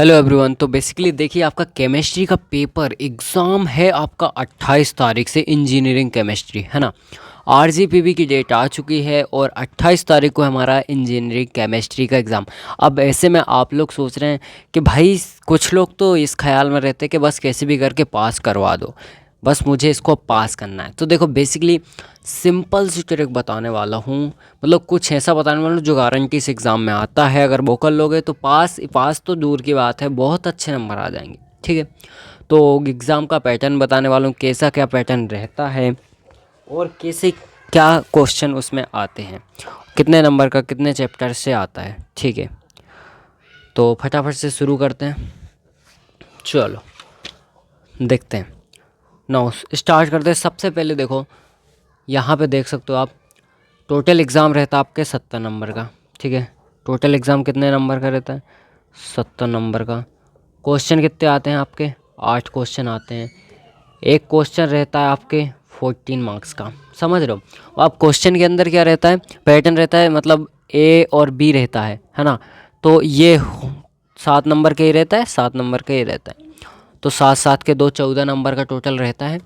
Hello everyone. तो basically देखिए, आपका केमिस्ट्री का पेपर एग्ज़ाम है आपका 28 तारीख से। इंजीनियरिंग केमिस्ट्री है ना। आरजीपीवी की डेट आ चुकी है और 28 तारीख को हमारा इंजीनियरिंग केमिस्ट्री का एग्ज़ाम। अब ऐसे में आप लोग सोच रहे हैं कि भाई, कुछ लोग तो इस ख्याल में रहते हैं कि बस कैसे भी करके पास करवा दो, बस मुझे इसको पास करना है। तो देखो, बेसिकली सिंपल सी ट्रिक बताने वाला हूँ, मतलब कुछ ऐसा बताने वाला हूँ जो गारंटी से एग्ज़ाम में आता है। अगर वो कर लोगे तो पास पास तो दूर की बात है, बहुत अच्छे नंबर आ जाएंगे। ठीक है, तो एग्ज़ाम का पैटर्न बताने वाला हूँ, कैसा क्या पैटर्न रहता है और कैसे क्या क्वेश्चन उसमें आते हैं, कितने नंबर का कितने चैप्टर से आता है। ठीक है, तो फटाफट से शुरू करते हैं। चलो देखते हैं। नाउ स्टार्ट करते हैं। सबसे पहले देखो, यहाँ पे देख सकते हो आप, टोटल एग्ज़ाम रहता है आपके 70 नंबर का। ठीक है, टोटल एग्ज़ाम कितने नंबर का रहता है? 70 नंबर का। क्वेश्चन कितने आते हैं आपके? 8 क्वेश्चन आते हैं। एक क्वेश्चन रहता है आपके 14 मार्क्स का, समझ रहे हो? और आप क्वेश्चन के अंदर क्या रहता है, पैटर्न रहता है, मतलब ए और बी रहता है ना। तो ये 7 नंबर का ही रहता है, 7 नंबर का ही रहता है। तो 7 7 के 2 14 नंबर का टोटल रहता है।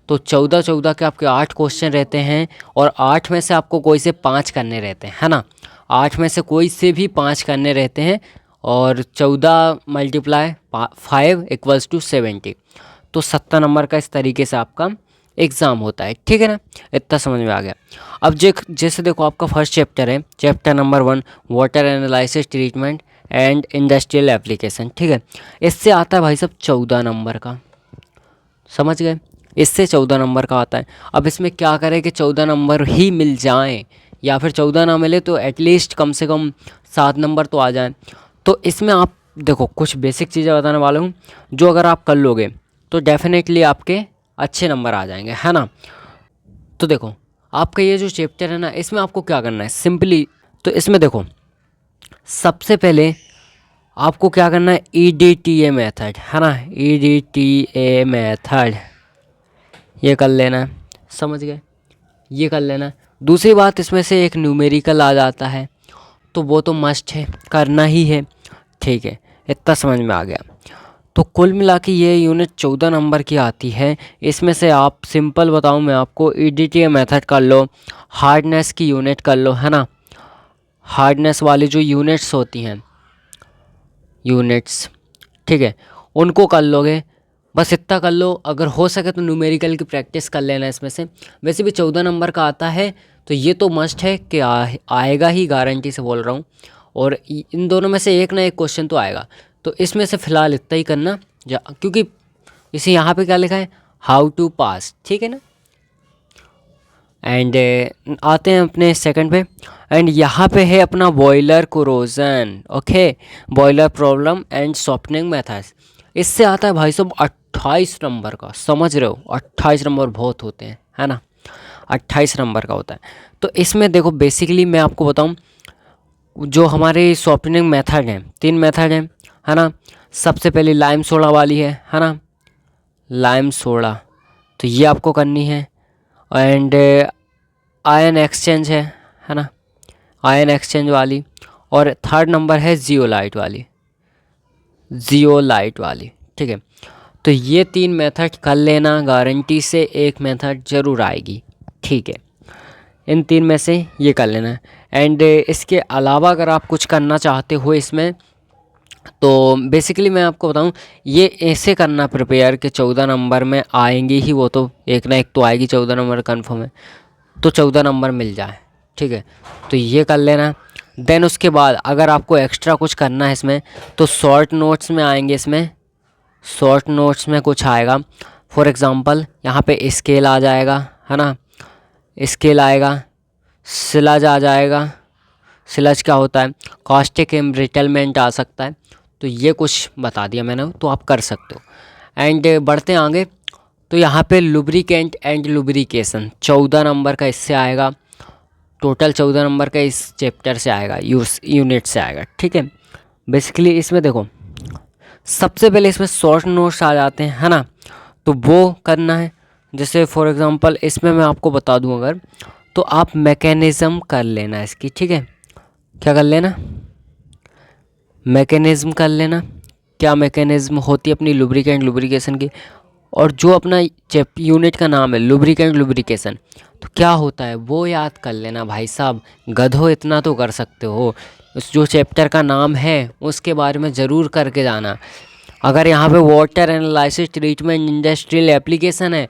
तो 14 14 के आपके 8 क्वेश्चन रहते हैं और 8 में से आपको कोई से 5 करने रहते हैं, है ना। 8 में से कोई से भी 5 करने रहते हैं और 14 मल्टीप्लाई 5 इक्वल्स टू 70। तो 70 नंबर का इस तरीके से आपका एग्ज़ाम होता है। ठीक है ना, इतना समझ में आ गया। अब जैसे देखो, आपका फर्स्ट चैप्टर है, chapter number 1, water analysis treatment and industrial application. ठीक है, इससे आता है भाई साहब 14 नंबर का, समझ गए? इससे 14 नंबर का आता है। अब इसमें क्या करें कि 14 नंबर ही मिल जाएं, या फिर 14 ना मिले तो एटलीस्ट कम से कम 7 नंबर तो आ जाएं। तो इसमें आप देखो, कुछ बेसिक चीज़ें बताने वाला हूँ जो अगर आप कर लोगे तो डेफिनेटली आपके अच्छे नंबर आ जाएंगे, है ना। तो देखो, आपका ये जो चैप्टर है ना, इसमें आपको क्या करना है सिंपली। तो इसमें देखो, सबसे पहले आपको क्या करना है, EDTA मेथड, है ना। EDTA मेथड ये कर लेना है, समझ गए? ये कर लेना है। दूसरी बात, इसमें से एक न्यूमेरिकल आ जाता है, तो वो तो मस्ट है, करना ही है। ठीक है, इतना समझ में आ गया। तो कुल मिला के ये यूनिट 14 नंबर की आती है। इसमें से आप सिंपल बताऊं मैं आपको, EDTA मेथड कर लो, हार्डनेस की यूनिट कर लो, है ना। हार्डनेस वाली जो यूनिट्स होती हैं, यूनिट्स, ठीक है, उनको कर लोगे। बस इतना कर लो। अगर हो सके तो न्यूमेरिकल की प्रैक्टिस कर लेना इसमें से। वैसे भी 14 नंबर का आता है, तो ये तो मस्ट है कि आएगा ही, गारंटी से बोल रहा हूँ। और इन दोनों में से एक ना एक क्वेश्चन तो आएगा। तो इसमें से फ़िलहाल इतना ही करना, क्योंकि इसे यहाँ पे क्या लिखा है, हाउ टू पास। ठीक है ना। एंड आते हैं अपने सेकंड पे। एंड यहाँ पे है अपना boiler corrosion. Okay, boiler problem and softening methods. इससे आता है भाई साहब 28 नंबर का, समझ रहे हो? 28 नंबर बहुत होते हैं, है ना। 28 नंबर का होता है। तो इसमें देखो, बेसिकली मैं आपको बताऊं, जो हमारे सॉफ्टनिंग मेथड हैं, 3 मेथड हैं, है ना। सबसे पहले लाइम सोडा वाली है ना, लाइम सोडा, तो ये आपको करनी है। एंड आयन एक्सचेंज है ना, आयन एक्सचेंज वाली। और थर्ड नंबर है जियोलाइट वाली, जियोलाइट वाली। ठीक है, तो ये 3 मेथड कर लेना, गारंटी से एक मेथड ज़रूर आएगी। ठीक है, इन 3 में से ये कर लेना। एंड इसके अलावा अगर आप कुछ करना चाहते हो इसमें, तो बेसिकली मैं आपको बताऊं, ये ऐसे करना प्रिपेयर कि 14 नंबर में आएंगे ही, वो तो एक ना एक तो आएगी, 14 नंबर कन्फर्म है, तो 14 नंबर मिल जाए। ठीक है, तो ये कर लेना। देन उसके बाद अगर आपको एक्स्ट्रा कुछ करना है इसमें, तो शॉर्ट नोट्स में आएंगे। इसमें शॉर्ट नोट्स में कुछ आएगा, फॉर एग्ज़ाम्पल यहाँ पे स्केल आ जाएगा, है ना। स्केल आएगा, सिलज आ जाएगा। सिलज क्या होता है, कॉस्टिक एम्ब्रिटलमेंट आ सकता है। तो ये कुछ बता दिया मैंने, तो आप कर सकते हो। एंड बढ़ते हैं आगे। तो यहाँ पे लुब्रिकेंट एंड लुब्रिकेशन 14 नंबर का इससे आएगा। टोटल 14 नंबर का इस चैप्टर से आएगा, यूनिट से आएगा। ठीक है, बेसिकली इसमें देखो, सबसे पहले इसमें शॉर्ट नोट्स आ जाते हैं, है ना। तो वो करना है। जैसे फॉर एग्ज़ाम्पल इसमें मैं आपको बता दूं अगर, तो आप मैकेनिज़्म कर लेना इसकी। ठीक है, क्या कर लेना, मैकेनिज़्म कर लेना। क्या मैकेनिज्म होती है अपनी लुब्रिकेंट लुब्रिकेशन की, और जो अपना यूनिट का नाम है लुब्रिकेंट लुब्रिकेशन, तो क्या होता है वो याद कर लेना भाई साहब। गधो इतना तो कर सकते हो, उस जो चैप्टर का नाम है उसके बारे में ज़रूर करके जाना। अगर यहाँ पे water analysis treatment industrial application है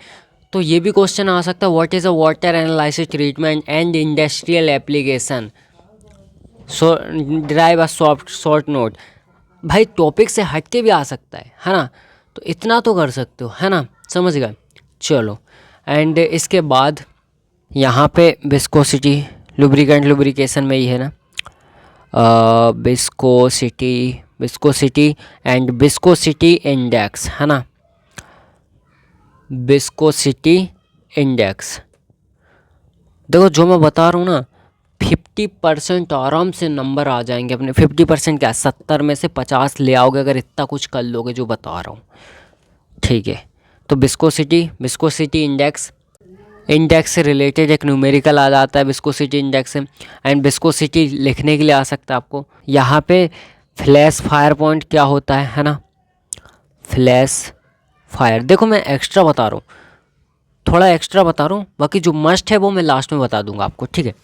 तो ये भी क्वेश्चन आ सकता है, what is a water analysis treatment and industrial application, so drive a short note. भाई टॉपिक से हट के भी आ सकता है ना, तो इतना तो कर सकते हो, है ना, समझ गए। चलो, एंड इसके बाद यहाँ पे विस्कोसिटी लुब्रिकेंट लुब्रिकेशन में ही है ना, विस्कोसिटी एंड विस्कोसिटी इंडेक्स, है ना, विस्कोसिटी इंडेक्स। देखो जो मैं बता रहा हूँ ना, 50% आराम से नंबर आ जाएंगे अपने। 50% क्या, 70 में से 50 ले आओगे अगर इतना कुछ कर लोगे जो बता रहा हूँ, ठीक है। तो विस्कोसिटी इंडेक्स से रिलेटेड एक न्यूमेरिकल आ जाता है विस्कोसिटी इंडेक्स से, एंड विस्कोसिटी लिखने के लिए आ सकता है आपको। यहाँ पे फ्लैश फायर पॉइंट क्या होता है ना, फ्लैश फायर। देखो मैं एक्स्ट्रा बता रहा हूँ, थोड़ा एक्स्ट्रा बता रहा हूँ, बाकी जो मस्ट है वो मैं लास्ट में बता दूंगा आपको, ठीक है।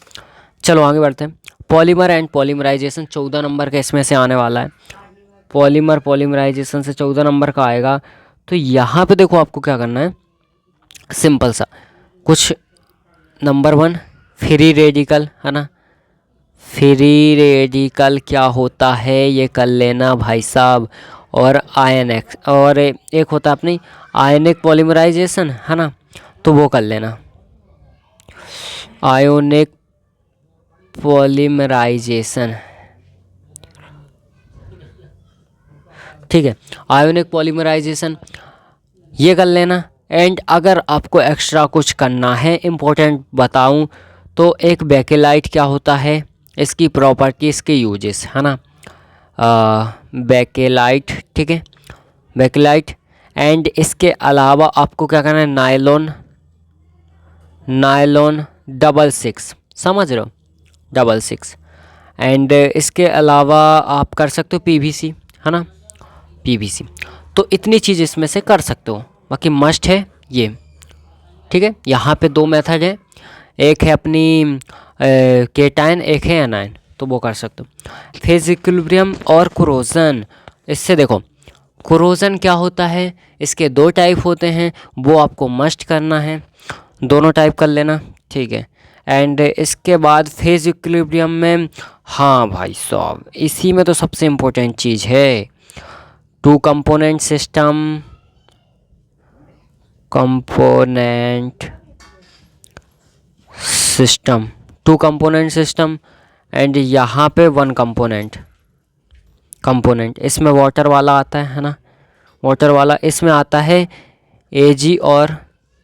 चलो आगे बढ़ते हैं। पॉलीमर एंड पॉलीमराइजेशन 14 नंबर का इसमें से आने वाला है। पॉलीमराइजेशन से 14 नंबर का आएगा। तो यहाँ पे देखो आपको क्या करना है, सिंपल सा कुछ। नंबर 1 फ्री रेडिकल, है ना, फ्री रेडिकल क्या होता है ये कर लेना भाई साहब। और आयनिक, और एक होता है अपनी आयनिक पॉलीमराइजेशन, है ना, तो वो कर लेना, आयोनिक पॉलीमराइजेशन, ठीक है, आयोनिक पॉलीमराइजेशन ये कर लेना। एंड अगर आपको एक्स्ट्रा कुछ करना है इम्पोर्टेंट बताऊं तो एक बेकेलाइट क्या होता है, इसकी प्रॉपर्टी, इसके यूजेस, है ना, बेकेलाइट, ठीक है, बेकेलाइट। एंड इसके अलावा आपको क्या करना है, नायलॉन 66, समझ रहे हो, 66। एंड इसके अलावा आप कर सकते हो पीवीसी, है ना, पीवीसी। तो इतनी चीज़ इसमें से कर सकते हो, बाकी मस्ट है ये, ठीक है। यहाँ पे 2 मेथड है, एक है अपनी केटायन, एक है एनायन, तो वो कर सकते हो। फेज इक्विलिब्रियम और कोरोजन, इससे देखो कोरोजन क्या होता है, इसके 2 टाइप होते हैं, वो आपको मस्ट करना है, दोनों टाइप कर लेना, ठीक है। एंड इसके बाद फेज इक्विलिब्रियम में, हाँ भाई साहब इसी में तो सबसे इम्पोर्टेंट चीज़ है, 2 component system, two component system. And यहाँ पे 1 कंपोनेंट, इसमें वाटर वाला आता है ना, वाटर वाला इसमें आता है Ag और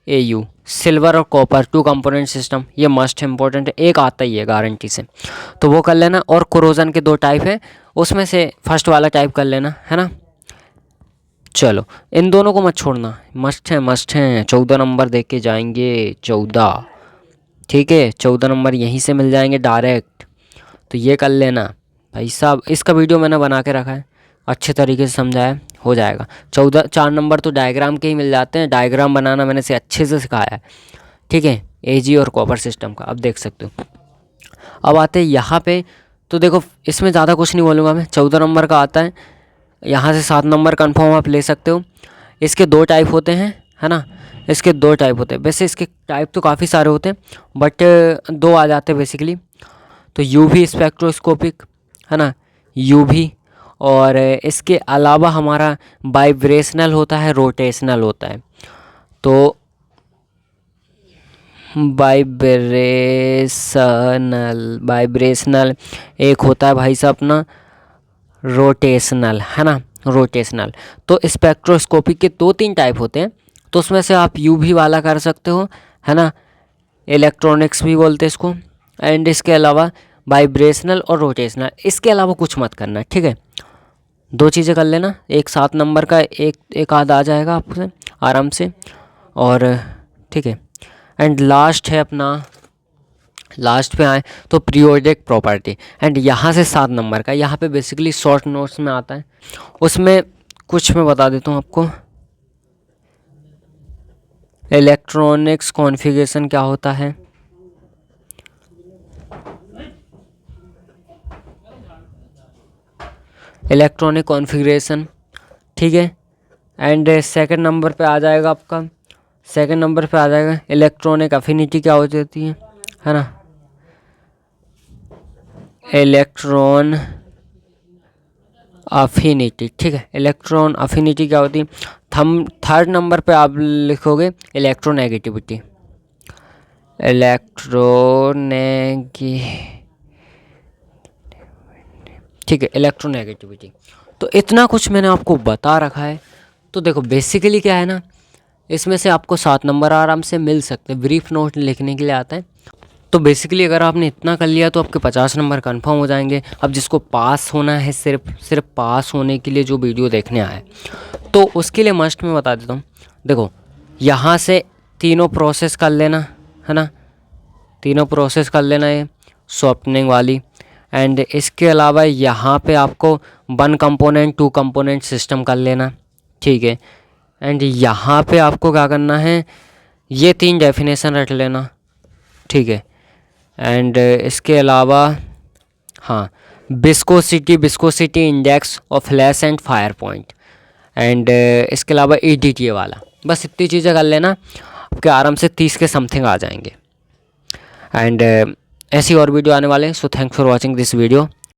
Au, सिल्वर और कॉपर, 2 कंपोनेंट सिस्टम, ये मस्ट इम्पोर्टेंट है, एक आता ही है गारंटी से, तो वो कर लेना। और कोरोजन के 2 टाइप है, उसमें से फर्स्ट वाला टाइप कर लेना, है ना। चलो इन दोनों को मत छोड़ना, मस्ट हैं 14 नंबर देख के जाएंगे, 14, ठीक है, 14 नंबर यहीं से मिल जाएंगे डायरेक्ट, तो ये कर लेना भाई साहब। इसका वीडियो मैंने बना के रखा है, अच्छे तरीके से समझाया, हो जाएगा। 4 नंबर तो डायग्राम के ही मिल जाते हैं, डायग्राम बनाना मैंने से अच्छे से सिखाया है, ठीक है, Ag और कॉपर सिस्टम का, अब देख सकते हो। अब आते हैं यहाँ पे, तो देखो इसमें ज़्यादा कुछ नहीं बोलूँगा मैं, 14 नंबर का आता है, यहाँ से 7 नंबर कन्फर्म आप ले सकते हो। इसके 2 टाइप होते हैं, है ना, इसके 2 टाइप होते हैं, वैसे इसके टाइप तो काफ़ी सारे होते हैं, बट 2 आ जाते हैं बेसिकली। तो यूवी स्पेक्ट्रोस्कोपिक, है ना, यूवी, और इसके अलावा हमारा वाइब्रेशनल होता है, रोटेशनल होता है। तो वाइब्रेशनल एक होता है भाई साहब अपना रोटेशनल, है ना, रोटेशनल। तो स्पेक्ट्रोस्कोपी के 2-3 टाइप होते हैं, तो उसमें से आप यूवी वाला कर सकते हो, है ना, इलेक्ट्रॉनिक्स भी बोलते हैं इसको। एंड इसके अलावा वाइब्रेशनल और रोटेशनल, इसके अलावा कुछ मत करना, ठीक है, 2 चीज़ें कर लेना। एक 7 नंबर का एक आध आ जाएगा आपसे आराम से, और ठीक है। एंड लास्ट है अपना, लास्ट पे आए तो पीरियोडिक प्रॉपर्टी, एंड यहाँ से 7 नंबर का, यहाँ पे बेसिकली शॉर्ट नोट्स में आता है, उसमें कुछ मैं बता देता हूँ आपको। इलेक्ट्रॉनिक्स कॉन्फ़िगरेशन क्या होता है, इलेक्ट्रॉनिक कॉन्फ़िगरेशन, ठीक है। एंड सेकंड नंबर पे आ जाएगा आपका, सेकंड नंबर पे आ जाएगा इलेक्ट्रॉनिक अफिनिटी क्या हो जाती है ना, इलेक्ट्रॉन अफिनिटी, ठीक है। इलेक्ट्रॉन अफिनिटी क्या होती है। थर्ड नंबर पे आप लिखोगे इलेक्ट्रोनेगेटिविटी, इलेक्ट्रोनेगी, ठीक है, इलेक्ट्रोनेगेटिविटी। तो इतना कुछ मैंने आपको बता रखा है। तो देखो बेसिकली क्या है ना, इसमें से आपको 7 नंबर आराम से मिल सकते हैं, ब्रीफ नोट लिखने के लिए आता है। तो बेसिकली अगर आपने इतना कर लिया तो आपके 50 नंबर कंफर्म हो जाएंगे। अब जिसको पास होना है, सिर्फ पास होने के लिए जो वीडियो देखने आए, तो उसके लिए मस्ट में बता देता हूँ। देखो यहाँ से तीनों प्रोसेस कर लेना, है ना, तीनों प्रोसेस कर लेना ये सॉफ्टनिंग वाली। एंड इसके अलावा यहाँ पे आपको 1 कंपोनेंट 2 कंपोनेंट सिस्टम कर लेना, ठीक है। एंड यहाँ पे आपको क्या करना है, ये 3 डेफिनेशन रट लेना, ठीक है। एंड इसके अलावा हाँ, viscosity index of flash and fire point. And इसके अलावा EDTA वाला, बस इतनी चीज़ें कर लेना, आपके आराम से 30 के समथिंग आ जाएंगे। एंड ऐसी और वीडियो आने वाले हैं। So thanks for watching this video.